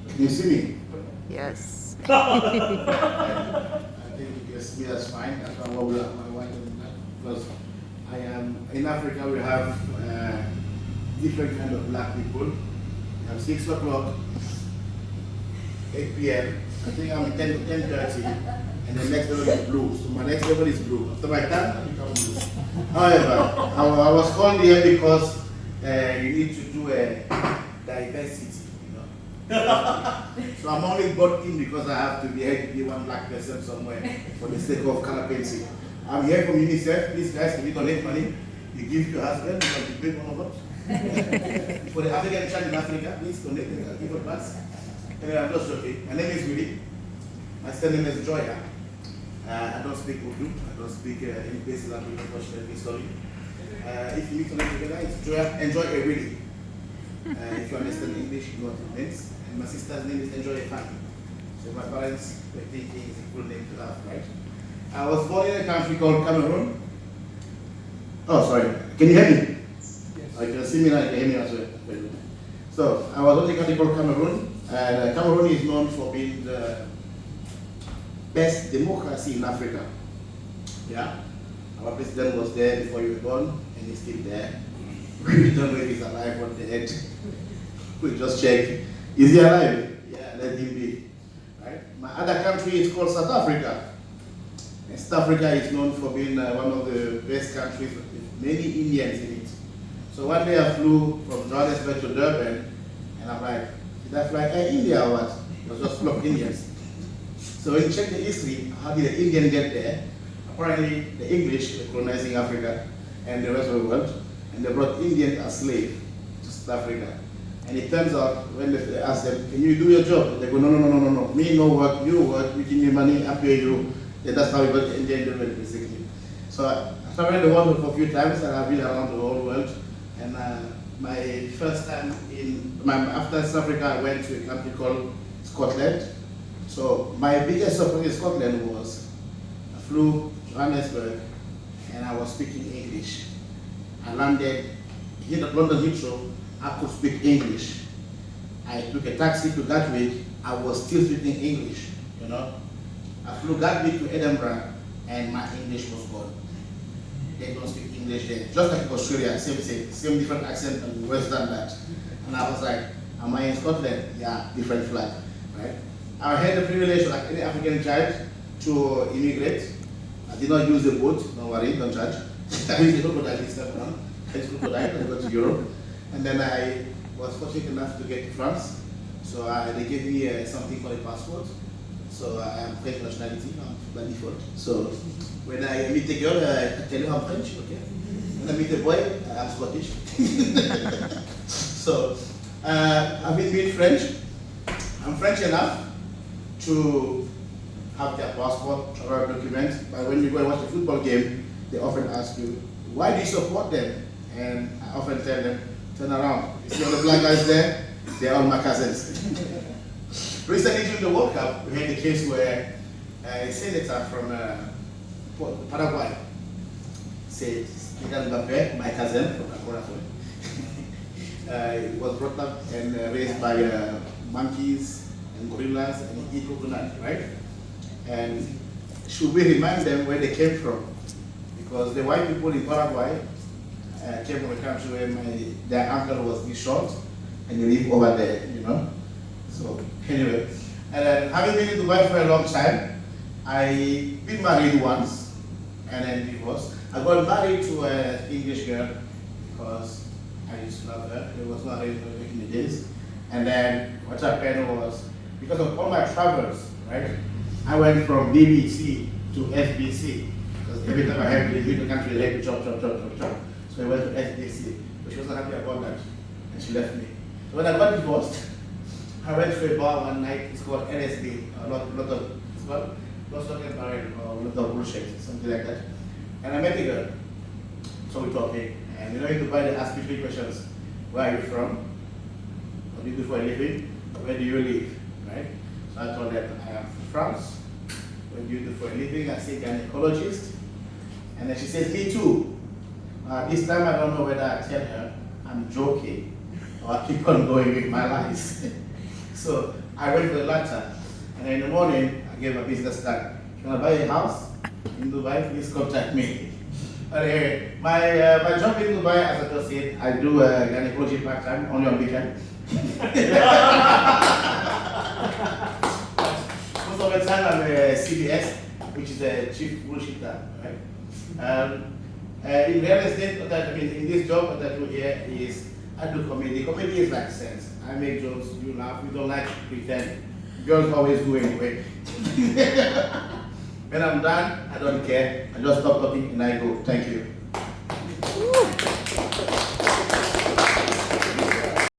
Can you see me? Yes. I think you can see me, that's fine. That's why I wobble up my wife and that. Because I am, in Africa we have different kind of black people. We have 6 o'clock, 8 p.m. I think I'm 10 to 10:30, and the next level is blue. So my next level is blue. After my time, I become blue. However, I was called here because you need to do a diversity, you know. So I'm only got in because I have to be here to be one black person somewhere for the sake of color painting. I'm here from UNICEF. Please guys, if you donate money, you give to your husband because you pay one of us. For the African child in Africa, please donate and give a pass. Anyway, I'm just joking. My name is Willy. My second name is Njoya. I don't speak Urdu. I don't speak any basic language, unfortunately, sorry. If you need to learn together, it's Njoya Willy. If you understand English, you know what it means. And my sister's name is Njoya Willy. So my parents were thinking it's a cool name to have, right? I was born in a country called Cameroon. Oh, sorry. Can you hear me? Yes. Oh, you can see me now, you can hear me as well. So, I was born in a country called Cameroon. And Cameroon is known for being the best democracy in Africa. Yeah? Our president was there before you were born, and he's still there. We don't know if he's alive or dead. We just check. Is he alive? Yeah, let him be. Right? My other country is called South Africa. And South Africa is known for being one of the best countries with many Indians in it. So one day I flew from Johannesburg to Durban, and I'm like, did I fly Air India or what? It was just full of Indians. So when you check the history, how did the Indian get there? Apparently the English were colonizing Africa and the rest of the world, and they brought Indians as slaves to South Africa. And it turns out, when they asked them, can you do your job? They go, no, no, no, no, no, no. Me no work, you work, you give me money, I pay you. And that's how we got the Indian government, basically. So I traveled the world for a few times, and I've been around the whole world. And my first time after South Africa, I went to a country called Scotland. So my biggest surprise in Scotland was I flew to Johannesburg and I was speaking English. I landed here at London Heathrow, I could speak English. I took a taxi to Gatwick, I was still speaking English, you know. I flew Gatwick to Edinburgh and my English was gone. They don't speak English there. Just like Australia, same different accent and worse than that. And I was like, am I in Scotland? Yeah, different flag, right? I had the privilege, like any African child, to immigrate. I did not use the boat, don't worry, don't judge. I used the crocodile this time around. I used crocodile, I got to Europe. And then I was fortunate enough to get to France. So they gave me something called a passport. So I am French nationality, by default. So when I meet a girl, I tell you I'm French, okay? When I meet a boy, I'm Scottish. So I've been French. I'm French enough to have their passport, travel documents, but when you go and watch a football game, they often ask you, why do you support them? And I often tell them, turn around. You see all the black guys there? They're all my cousins. Recently during the World Cup, we had a case where a senator from Paraguay said, Kylian Mbappé, my cousin from Paraguay, was brought up and raised by monkeys and gorillas and eat coconut, right? And should we remind them where they came from? Because the white people in Paraguay came from a country where their uncle was this short and they live over there, you know? So anyway, and then having been in Dubai for a long time, I been married once and then divorced. I got married to an English girl because I used to love her. It was not really back in the days. And then what happened was, because of all my travels, right? I went from BBC to FBC because every time I had to leave the country, they had to chop. So I went to FBC, but she wasn't happy about that, and she left me. So when I got divorced, I went to a bar one night. It's called LSD, it's called Lost Talking Parade or lot of bullshit, something like that. And I met a girl. So we're talking, and you know, in Dubai they ask you 3 questions: where are you from? What do you do for a living? Where do you live? Right? So I told them I am from France. What do you do for a living? I say gynecologist. And then she says, me too. This time I don't know whether I tell her I'm joking or I keep on going with my lies. So I went to Atlanta, and in the morning I gave my business card. Can I buy a house in Dubai? Please contact me. Okay, my job in Dubai, as I just said, I do gynecology part time, only on weekend. Most of the time I'm a CBS, which is a chief bullshitter, right? In real estate, what I mean, in this job, what I do here is I do comedy. Comedy is like sense. I make jokes, you laugh, you don't like to pretend. Girls always do anyway. When I'm done, I don't care. I just stop talking and I go. Thank you.